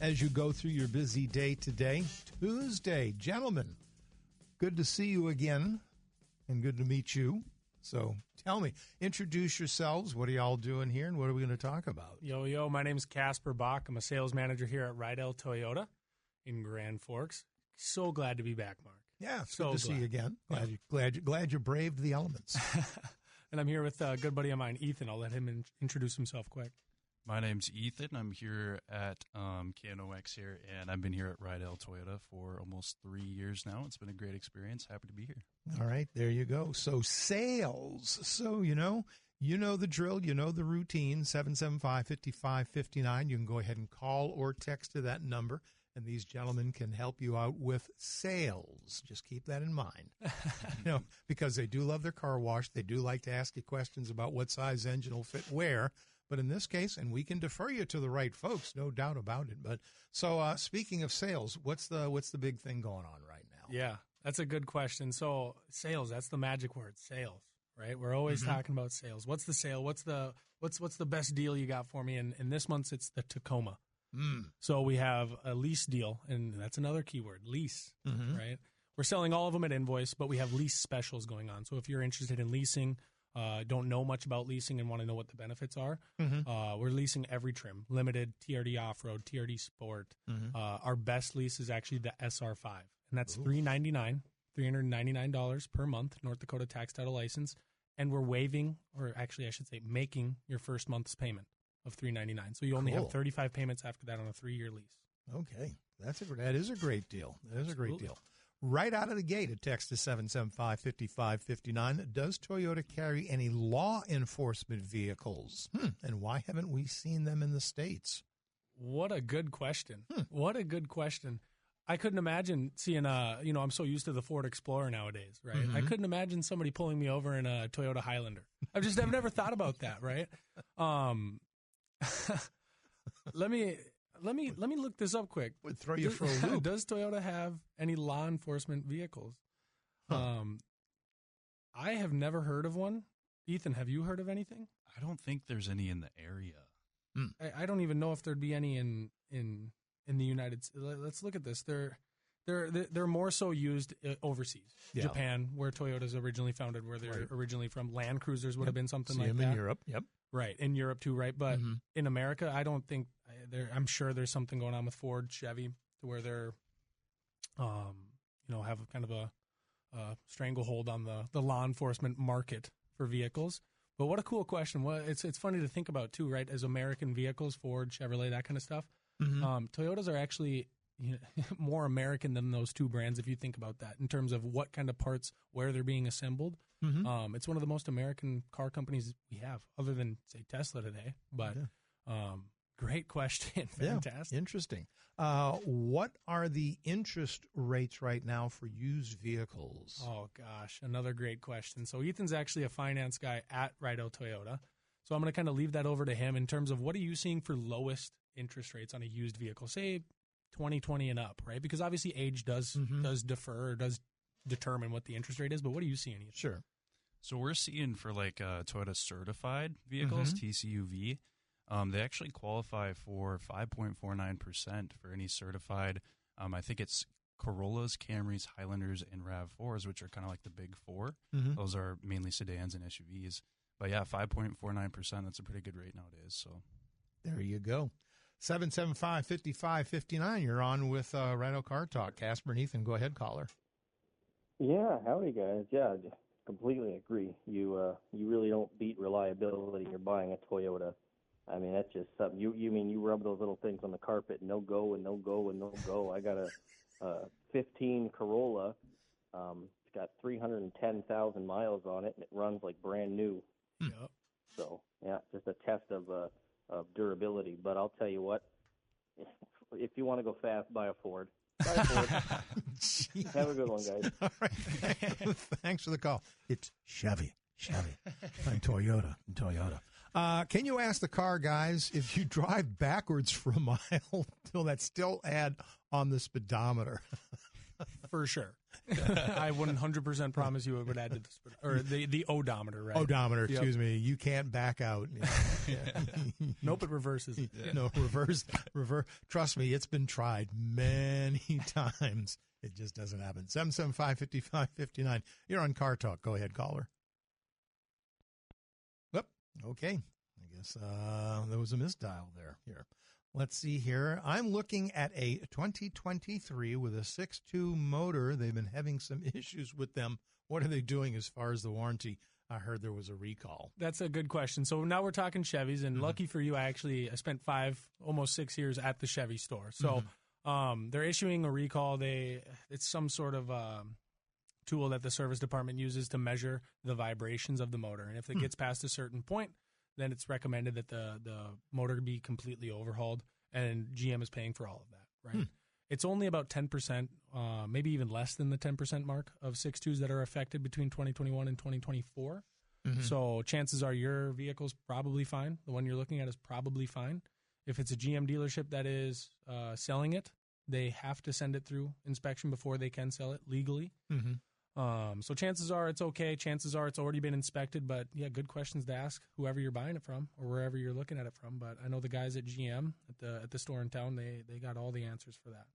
as you go through your busy day today. Tuesday. Gentlemen, good to see you again and good to meet you. So tell me, introduce yourselves. What are y'all doing here and what are we going to talk about? Yo, my name is Casper Bach. I'm a sales manager here at Rydell Toyota in Grand Forks. So glad to be back, Mark. Yeah, it's good to see you again. Glad you braved the elements. And I'm here with a good buddy of mine, Ethan. I'll let him introduce himself quick. My name's Ethan. I'm here at KNOX here, and I've been here at Rydell Toyota for almost 3 years now. It's been a great experience. Happy to be here. All right, there you go. So sales. So, you know the drill. You know the routine, 775-5559. You can go ahead and call or text to that number, and these gentlemen can help you out with sales. Just keep that in mind, because they do love their car wash. They do like to ask you questions about what size engine will fit where. But in this case, and we can defer you to the right folks, no doubt about it. But so speaking of sales, what's the big thing going on right now? Yeah, that's a good question. So sales, that's the magic word, sales, right? We're always talking about sales. What's the sale? What's the best deal you got for me? And this month's it's the Tacoma. So we have a lease deal, and that's another keyword, lease, right? We're selling all of them at invoice, but we have lease specials going on. So if you're interested in leasing, don't know much about leasing and want to know what the benefits are, we're leasing every trim, limited, TRD off-road, TRD sport. Our best lease is actually the SR5, and that's $399 per month, North Dakota tax title license, and we're waiving, or actually I should say making your first month's payment of $399. So you only have 35 payments after that on a 3-year lease. Okay, that is a great deal. That is a great deal. Right out of the gate, a text to 775-5559. Does Toyota carry any law enforcement vehicles? And why haven't we seen them in the States? What a good question. What a good question. I couldn't imagine seeing I'm so used to the Ford Explorer nowadays, right? I couldn't imagine somebody pulling me over in a Toyota Highlander. I've never thought about that, right? Let me look this up quick. Would throw you for a loop. Does Toyota have any law enforcement vehicles? I have never heard of one. Ethan, have you heard of anything? I don't think there's any in the area. I don't even know if there'd be any in the United States. Let's look at this. They're more so used overseas. Yeah. Japan, where Toyota's originally founded, where they're originally from. Land Cruisers would have been something like that. In Europe, yep. Right, in Europe too, right? But in America, I don't think I'm sure there's something going on with Ford, Chevy, to where they're, have kind of a stranglehold on the law enforcement market for vehicles. But what a cool question! Well, it's funny to think about too, right? As American vehicles, Ford, Chevrolet, that kind of stuff. Toyotas are actually more American than those two brands, if you think about that, in terms of what kind of parts, where they're being assembled. It's one of the most American car companies we have, other than, say, Tesla today. But great question. Fantastic. Yeah, interesting. What are the interest rates right now for used vehicles? Oh, gosh, another great question. So Ethan's actually a finance guy at Rydell Toyota. So I'm going to kind of leave that over to him in terms of what are you seeing for lowest interest rates on a used vehicle, say 2020 and up, right? Because obviously age does defer or does determine what the interest rate is, but what are you seeing? Ethan? Sure. So we're seeing for Toyota certified vehicles, TCUV, they actually qualify for 5.49% for any certified. I think it's Corollas, Camrys, Highlanders, and RAV4s, which are kind of like the big four. Those are mainly sedans and SUVs. But yeah, 5.49%, that's a pretty good rate nowadays. So there you go. 775-5559, you're on with Rydell Car Talk. Casper and Ethan, go ahead, caller. Yeah, howdy, guys. Yeah, just completely agree. You really don't beat reliability. You're buying a Toyota. I mean, that's just something. You rub those little things on the carpet, no go and no go and no go. I got a 15 Corolla. It's got 310,000 miles on it, and it runs like brand new. Yep. So, yeah, just a test of durability. But I'll tell you what, if you want to go fast, buy a Ford. Buy a Ford. Have a good one, guys. All right. Thanks for the call. It's Chevy. Toyota. Can you ask the car guys, if you drive backwards for a mile, will that still add on the speedometer? for sure. I 100% promise you it would add to the speed, or the odometer, right? Odometer, excuse me. You can't back out. Nope, it reverses. No, reverse. Trust me, it's been tried many times. It just doesn't happen. 775-5559. You're on Car Talk. Go ahead, caller. Whoop. Okay. I guess there was a misdial there. Here. Let's see here. I'm looking at a 2023 with a 6.2 motor. They've been having some issues with them. What are they doing as far as the warranty? I heard there was a recall. That's a good question. So now we're talking Chevys, and lucky for you, I spent 5, almost 6 years at the Chevy store. So they're issuing a recall. It's some sort of tool that the service department uses to measure the vibrations of the motor. And if it gets past a certain point, then it's recommended that the motor be completely overhauled, and GM is paying for all of that, right? It's only about 10%, maybe even less than the 10% mark of 6.2s that are affected between 2021 and 2024. So chances are your vehicle's probably fine. The one you're looking at is probably fine. If it's a GM dealership that is selling it, they have to send it through inspection before they can sell it legally. So chances are it's okay. Chances are it's already been inspected. But, yeah, good questions to ask whoever you're buying it from or wherever you're looking at it from. But I know the guys at GM at the store in town, they got all the answers for that.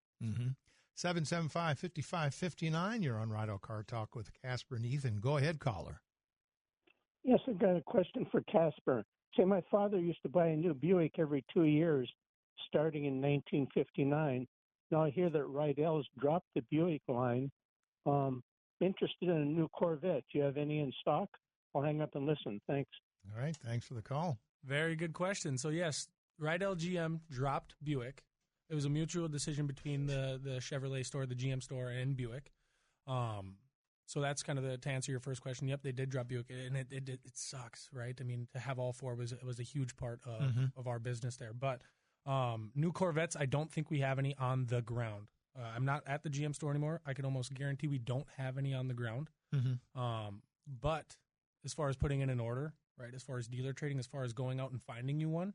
775-5559. You're on Rydell Car Talk with Casper and Ethan. Go ahead, caller. Yes, I've got a question for Casper. Say my father used to buy a new Buick every 2 years, starting in 1959. Now I hear that Rydell's dropped the Buick line. Interested in a new Corvette. Do you have any in stock? I'll hang up and listen. Thanks. All right. Thanks for the call. Very good question. So, yes, Rydell GM dropped Buick. It was a mutual decision between the Chevrolet store, the GM store, and Buick. So that's kind of to answer your first question. Yep, they did drop Buick, and it sucks, right? I mean, to have all four was a huge part of our business there. But new Corvettes, I don't think we have any on the ground. I'm not at the GM store anymore. I can almost guarantee we don't have any on the ground. But as far as putting in an order, right, as far as dealer trading, as far as going out and finding you one,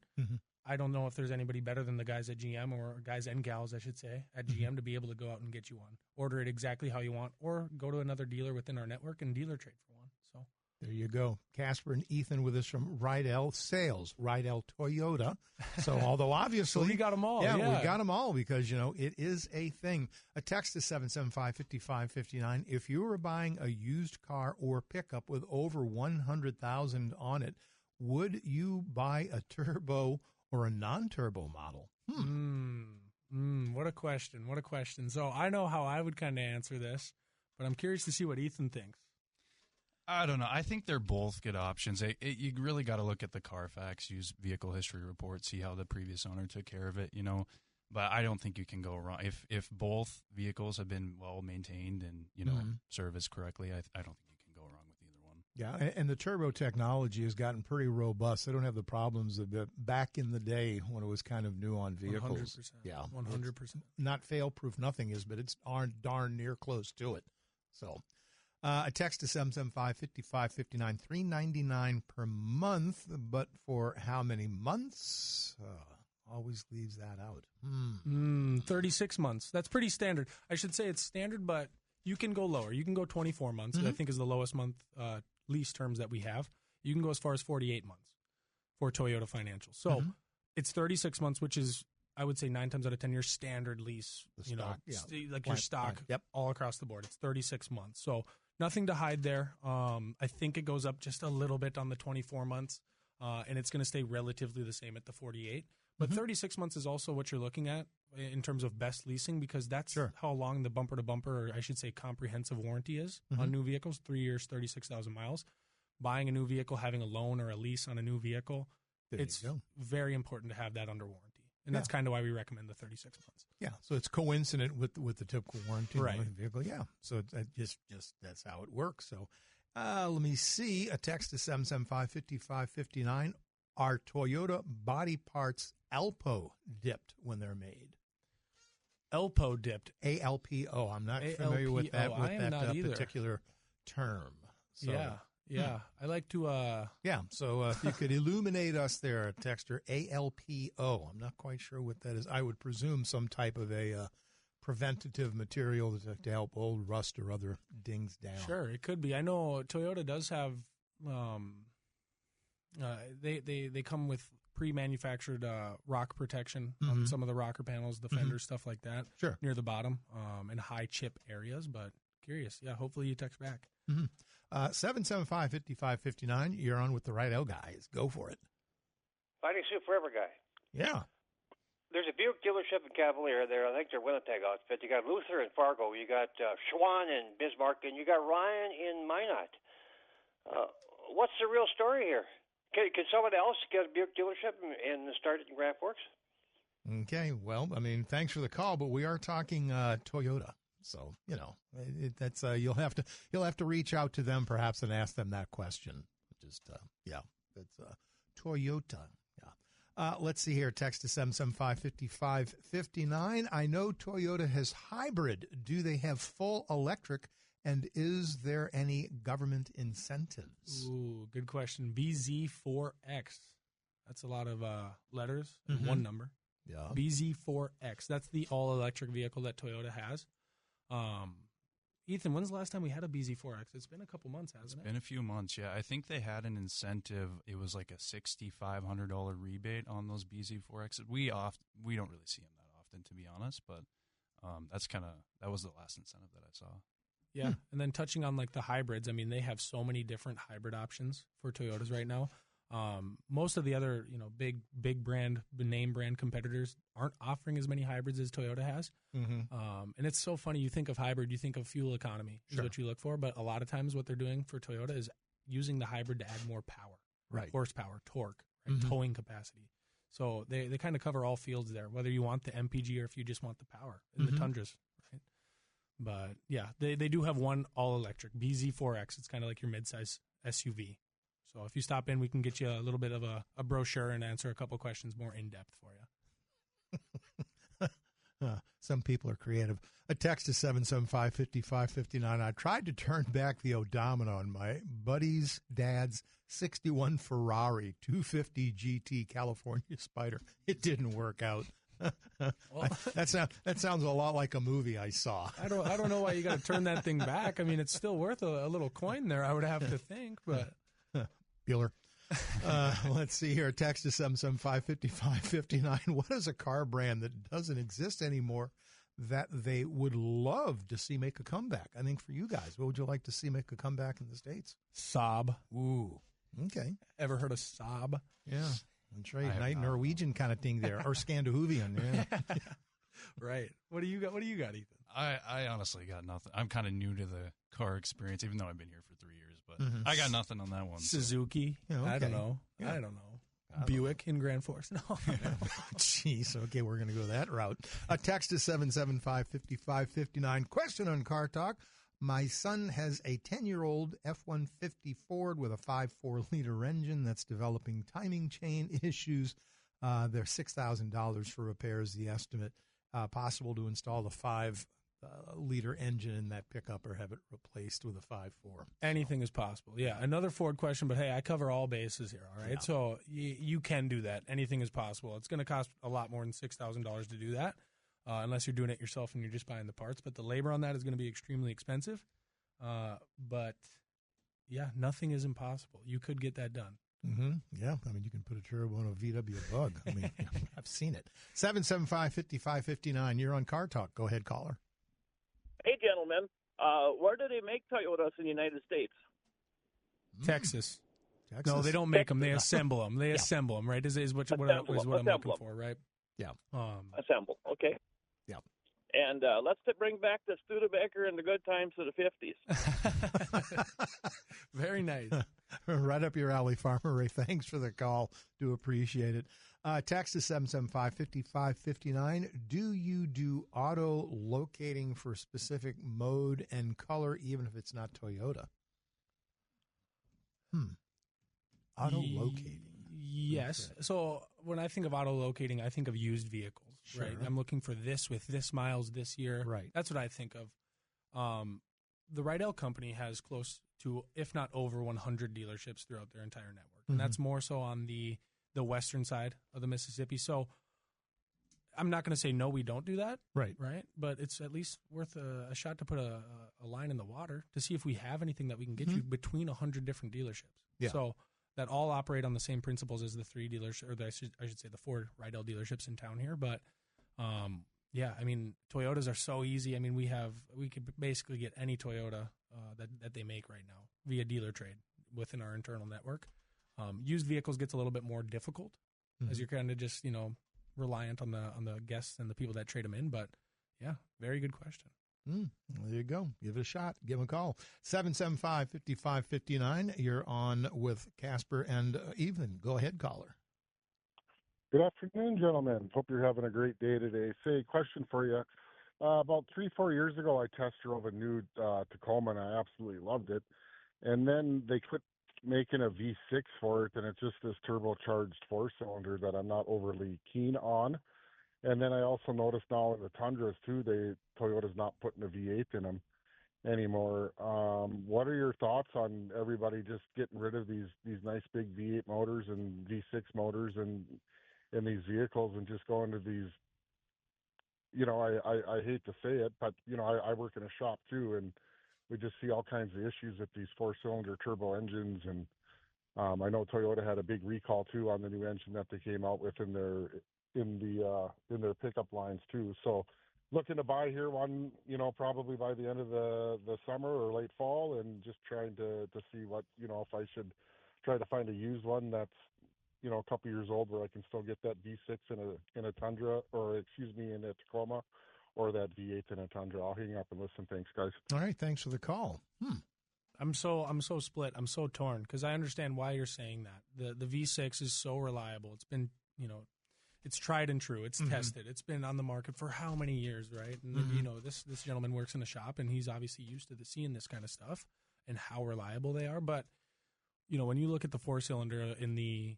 I don't know if there's anybody better than the guys at GM, or guys and gals, I should say, at GM to be able to go out and get you one. Order it exactly how you want, or go to another dealer within our network and dealer trade for one. So there you go. Casper and Ethan with us from Rydell Sales, Rydell Toyota. So although obviously we got them all. Yeah, we got them all because, it is a thing. A text to 775-5559. If you were buying a used car or pickup with over 100,000 on it, would you buy a turbo or a non-turbo model? What a question. What a question. So I know how I would kind of answer this, but I'm curious to see what Ethan thinks. I don't know. I think they're both good options. You really got to look at the Carfax, use vehicle history report, see how the previous owner took care of it, But I don't think you can go wrong. If both vehicles have been well maintained and, serviced correctly, I don't think you can go wrong with either one. Yeah, and the turbo technology has gotten pretty robust. They don't have the problems of back in the day when it was kind of new on vehicles. 100%. Yeah, 100%. Not fail-proof, nothing is, but it's darn near close to it. So a text to 775-5559, $399 per month, but for how many months? Always leaves that out. 36 months. That's pretty standard. I should say it's standard, but you can go lower. You can go 24 months, I think is the lowest month lease terms that we have. You can go as far as 48 months for Toyota Financial. So it's 36 months, which is, I would say 9 times out of 10, your standard lease, stock, your stock all across the board. It's 36 months. So nothing to hide there. I think it goes up just a little bit on the 24 months, and it's going to stay relatively the same at the 48. But 36 months is also what you're looking at in terms of best leasing, because that's how long the bumper-to-bumper, or I should say comprehensive warranty is on new vehicles, 3 years, 36,000 miles. Buying a new vehicle, having a loan or a lease on a new vehicle, it's very important to have that under warranty. And that's kind of why we recommend the 36 months. Yeah, so it's coincident with the typical warranty right. on the vehicle. Yeah, so just that's how it works. So let me see. A text to 775-5559. Are Toyota body parts Alpo dipped when they're made? Alpo dipped. ALPO. I'm not familiar with that particular term. So, yeah. I like to. So if you could illuminate us there, texter ALPO. I'm not quite sure what that is. I would presume some type of a preventative material to help old rust or other dings down. Sure, it could be. I know Toyota does have they come with pre-manufactured rock protection on some of the rocker panels, the fenders, stuff like that. Sure. Near the bottom in high chip areas, but curious. Yeah, hopefully you text back. 775-5559, you're on with the Rydell guys. Go for it. Fighting Sioux Forever guy. Yeah. There's a Buick dealership in Cavalier there. I think they're Winnipeg outfit. You got Luther in Fargo. You got Schwann in Bismarck, and you got Ryan in Minot. What's the real story here? Can someone else get a Buick dealership and start it in Grand Forks? Okay. Well, I mean, thanks for the call, but we are talking Toyota. So, that's you'll have to reach out to them perhaps and ask them that question. Just that's Toyota. Yeah. Let's see here. Text to 775-5559. I know Toyota has hybrid. Do they have full electric? And is there any government incentives? Ooh, good question. BZ4X. That's a lot of letters and one number. Yeah. BZ4X. That's the all-electric vehicle that Toyota has. Ethan, when's the last time we had a BZ4X? It's been a couple months, hasn't it? It's been a few months, yeah. I think they had an incentive. It was like a $6,500 rebate on those BZ4Xs. We don't really see them that often, to be honest, but that was the last incentive that I saw. Yeah, and then touching on like the hybrids, I mean, they have so many different hybrid options for Toyotas right now. Most of the other, big brand, name brand competitors aren't offering as many hybrids as Toyota has. And it's so funny. You think of hybrid, you think of fuel economy is what you look for. But a lot of times what they're doing for Toyota is using the hybrid to add more power, horsepower, torque, towing capacity. So they kind of cover all fields there, whether you want the MPG or if you just want the power in the Tundras. Right? But yeah, they do have one all-electric BZ4X. It's kind of like your midsize SUV. So if you stop in, we can get you a little bit of a brochure and answer a couple questions more in-depth for you. Some people are creative. A text to 775-5559. I tried to turn back the odometer on my buddy's dad's 61 Ferrari 250 GT California Spider. It didn't work out. That sounds a lot like a movie I saw. I don't know why you got to turn that thing back. I mean, it's still worth a little coin there, I would have to think, but... Bueller. Let's see here. Text to 775-5559. What is a car brand that doesn't exist anymore that they would love to see make a comeback? I think for you guys, what would you like to see make a comeback in the States? Saab. Ooh. Okay. Ever heard of Saab? Yeah. That's right. Night Norwegian kind of thing there. Or Scandinavian. Yeah. Right. What do you got, Ethan? I honestly got nothing. I'm kind of new to the car experience, even though I've been here for 3 years. But I got nothing on that one. Suzuki. So. Yeah, okay. I don't know. Yeah. I don't know. Buick in Grand Forks. No. Jeez. Okay, we're going to go that route. A text to 775-5559. Question on Car Talk. My son has a 10-year-old F-150 Ford with a 5.4-liter engine that's developing timing chain issues. They're $6,000 for repairs, the estimate. Possible to install the 5-liter engine in that pickup or have it replaced with a 5.4. Anything is possible. Yeah, another Ford question, but hey, I cover all bases here, all right? Yeah. So you can do that. Anything is possible. It's going to cost a lot more than $6,000 to do that, unless you're doing it yourself and you're just buying the parts. But the labor on that is going to be extremely expensive. But, yeah, nothing is impossible. You could get that done. Yeah, I mean, you can put a turbo on a VW Bug. I mean, I've seen it. 775-5559, you're on Car Talk. Go ahead, caller. Hey, gentlemen. Where do they make Toyotas in the United States? Texas. No, they don't make them. They assemble them. They assemble them, right? Is what I'm looking for, right? Yeah. Assemble. Okay. Yeah. And let's bring back the Studebaker and the good times of the 50s. Very nice. Right up your alley, Farmer Ray. Thanks for the call. Do appreciate it. Text is 775-5559. Do you do auto locating for specific mode and color, even if it's not Toyota? Auto locating. Yes. So when I think of auto locating, I think of used vehicles. Sure. Right. I'm looking for this with this miles this year. Right. That's what I think of. The Rydell company has close to, if not over 100 dealerships throughout their entire network. And that's more so on the western side of the Mississippi. So I'm not going to say no, we don't do that. Right. Right. But it's at least worth a shot to put a line in the water to see if we have anything that we can get you between 100 different dealerships. Yeah. So that all operate on the same principles as the 3 dealerships, or I should say the 4 Rydell dealerships in town here. But, yeah, I mean, Toyotas are so easy. I mean, we could basically get any Toyota that they make right now via dealer trade within our internal network. Used vehicles gets a little bit more difficult as you're kind of just, reliant on the guests and the people that trade them in. But, yeah, very good question. There you go. Give it a shot. Give them a call. 775-5559. You're on with Casper and Evelyn. Go ahead, caller. Good afternoon, gentlemen. Hope you're having a great day today. Say, question for you. About 3-4 years ago, I test drove a new Tacoma, and I absolutely loved it. And then they quit making a V6 for it, and it's just this turbocharged 4-cylinder that I'm not overly keen on. And then I also noticed now in the Tundras, too, Toyota's not putting a V8 in them anymore. What are your thoughts on everybody just getting rid of these nice big V8 motors and V6 motors in these vehicles and just going to these, I hate to say it, but, I work in a shop, too, and we just see all kinds of issues with these 4-cylinder turbo engines. And I know Toyota had a big recall, too, on the new engine that they came out with in their pickup lines, too. So looking to buy here one, probably by the end of the summer or late fall, and just trying to see what, if I should try to find a used one that's, a couple years old where I can still get that V6 in a Tundra, in a Tacoma, or that V8 in a Tundra. I'll hang up and listen. Thanks, guys. All right. Thanks for the call. I'm so split. I'm so torn because I understand why you're saying that. The V6 is so reliable. It's been, it's tried and true. It's tested. It's been on the market for how many years, right? And this gentleman works in a shop, and he's obviously used to seeing this kind of stuff and how reliable they are. But when you look at the 4-cylinder in the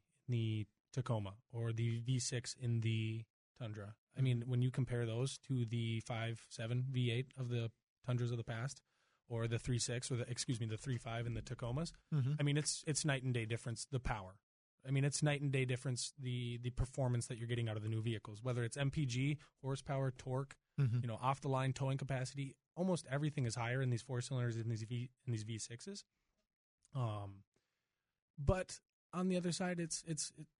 Tacoma or the V6 in the Tundra, I mean, when you compare those to the 5.7 V8 of the Tundras of the past, or the 3.6 or the 3.5 in the Tacomas, I mean, it's night and day difference. The power. I mean, it's night and day difference, the performance that you're getting out of the new vehicles, whether it's MPG, horsepower, torque, off the line towing capacity. Almost everything is higher in these 4-cylinders in these V6s. But on the other side,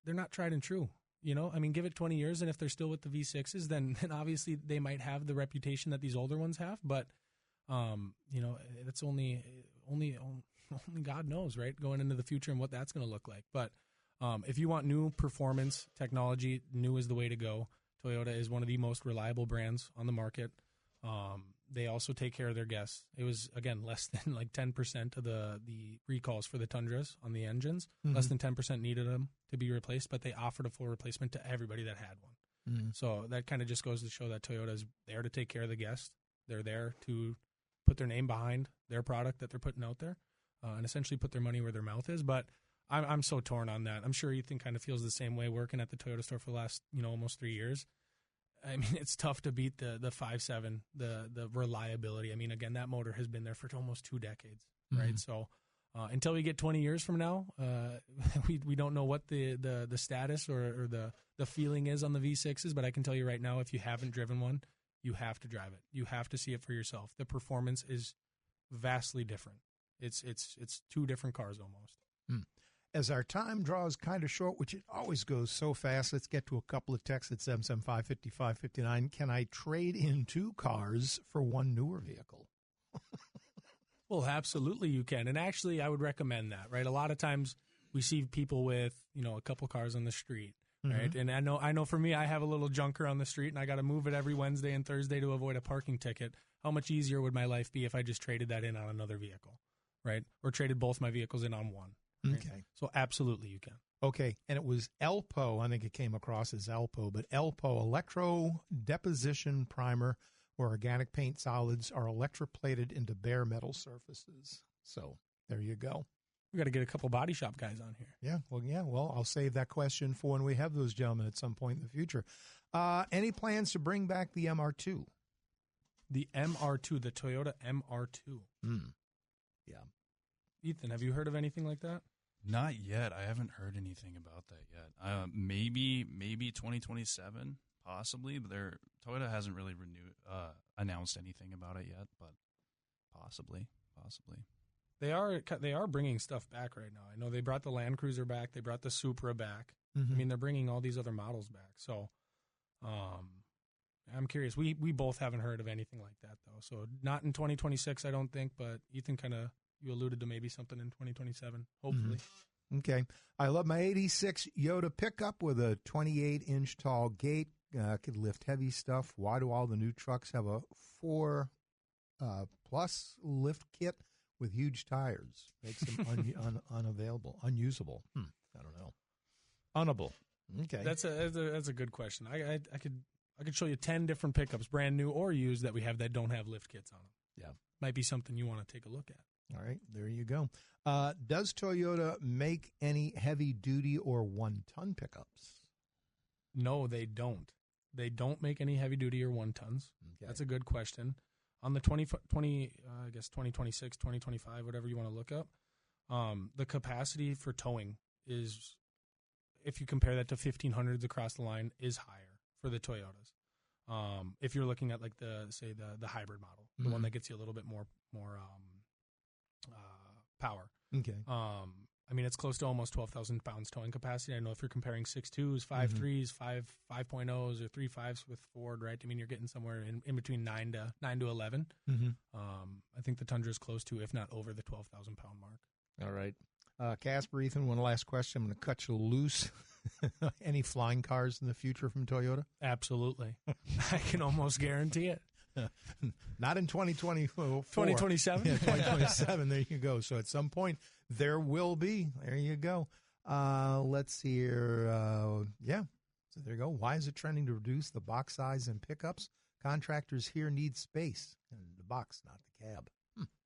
they're not tried and true. I mean, give it 20 years, and if they're still with the V6s, then obviously they might have the reputation that these older ones have. But that's only God knows, right? Going into the future and what that's going to look like. But if you want new performance technology, new is the way to go. Toyota is one of the most reliable brands on the market. They also take care of their guests. It was, again, less than like 10% of the recalls for the Tundras on the engines. Less than 10% needed them to be replaced, but they offered a full replacement to everybody that had one. So that kind of just goes to show that Toyota is there to take care of the guest. They're there to put their name behind their product that they're putting out there and essentially put their money where their mouth is. But I'm so torn on that. I'm sure Ethan kind of feels the same way working at the Toyota store for the last, almost 3 years. I mean, it's tough to beat the 5.7, the reliability. I mean, again, that motor has been there for almost 2 decades, right? So until we get 20 years from now, we don't know what the status or the feeling is on the V6s, but I can tell you right now, if you haven't driven one, you have to drive it. You have to see it for yourself. The performance is vastly different. It's 2 different cars almost. As our time draws kind of short, which it always goes so fast, let's get to a couple of texts at 775-5559. Can I trade in 2 cars for one newer vehicle? Well, absolutely you can. And actually, I would recommend that, right? A lot of times we see people with, a couple cars on the street, right? And I know for me, I have a little junker on the street, and I got to move it every Wednesday and Thursday to avoid a parking ticket. How much easier would my life be if I just traded that in on another vehicle, right? Or traded both my vehicles in on one. Right? Okay. So absolutely you can. Okay. And it was ELPO. I think it came across as ELPO, but ELPO, Electro Deposition Primer, where organic paint solids are electroplated into bare metal surfaces. So there you go. We got to get a couple body shop guys on here. Yeah. Well, I'll save that question for when we have those gentlemen at some point in the future. Any plans to bring back the MR2? The MR2, the Toyota MR2. Yeah. Ethan, have you heard of anything like that? Not yet. I haven't heard anything about that yet. Maybe 2027, possibly, but Toyota hasn't really announced anything about it yet, but possibly. They are bringing stuff back right now. I know they brought the Land Cruiser back. They brought the Supra back. Mm-hmm. I mean, they're bringing all these other models back. So, I'm curious. We both haven't heard of anything like that, though. So, not in 2026, I don't think. But Ethan, you alluded to maybe something in 2027, hopefully. Mm-hmm. Okay. I love my 86 Yoda pickup with a 28-inch tall gate. Could lift heavy stuff. Why do all the new trucks have a 4+ lift kit with huge tires? Makes them unusable. I don't know. Unable. Okay. That's a good question. I could show you 10 different pickups, brand new or used, that we have that don't have lift kits on them. Yeah. Might be something you want to take a look at. All right. There you go. Does Toyota make any heavy-duty or 1-ton pickups? No, they don't. They don't make any heavy-duty or 1-tons. Okay. That's a good question. On the 2026, 2025, whatever you want to look up, the capacity for towing is, if you compare that to 1500s across the line, is higher for the Toyotas. If you're looking at like the hybrid model, the one that gets you a little bit more power. Okay. I mean, it's close to almost 12,000 pounds towing capacity. I know if you're comparing 6.2s, 5.3s, 5.0s, or 3.5s with Ford, right? I mean, you're getting somewhere in between 9 to 11. Mm-hmm. I think the Tundra is close to, if not over, the 12,000 pound mark. All right. Casper, Ethan, one last question. I'm going to cut you loose. Any flying cars in the future from Toyota? Absolutely. I can almost guarantee it. Not in 2024. 2027? Yeah, 2027. There you go. So at some point, there will be. There you go. Let's see here. So there you go. Why is it trending to reduce the box size in pickups? Contractors here need space. And the box, not the cab.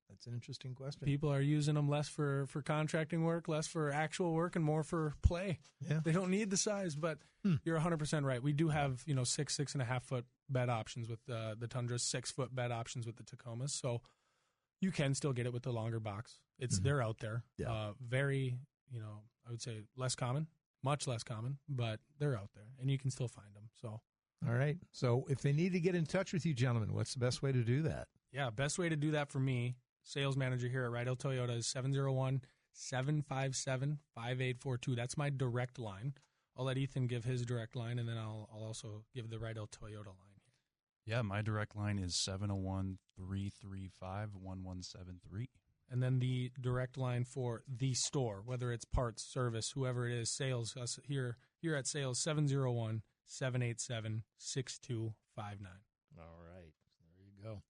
That's an interesting question. People are using them less for contracting work, less for actual work, and more for play. Yeah. They don't need the size, but you're 100% right. We do have 6.5 foot bed options with the Tundra, 6 foot bed options with the Tacomas. So you can still get it with the longer box. They're out there. Yeah. Very, I would say less common, much less common, but they're out there, and you can still find them. So. All right. So if they need to get in touch with you, gentlemen, what's the best way to do that? Yeah, best way to do that for me, sales manager here at Rydell Toyota, is 701-757-5842. That's my direct line. I'll let Ethan give his direct line, and then I'll also give the Rydell Toyota line here. Yeah, my direct line is 701-335-1173. And then the direct line for the store, whether it's parts, service, whoever it is, sales, us here at sales, 701-787-6259. All right. There you go.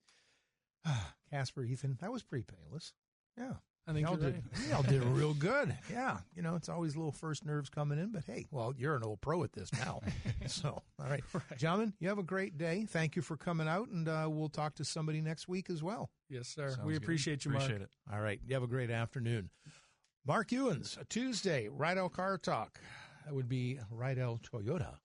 Casper, Ethan, that was pretty painless. Yeah. I think y'all did real good. Yeah. It's always a little first nerves coming in, but hey, well, you're an old pro at this now. So, all right. Gentlemen, you have a great day. Thank you for coming out, and we'll talk to somebody next week as well. Yes, sir. Sounds we good. appreciate you, Mark. Appreciate it. All right. You have a great afternoon. Mark Ewens, a Tuesday, Rydell Car Talk. That would be Rydell Toyota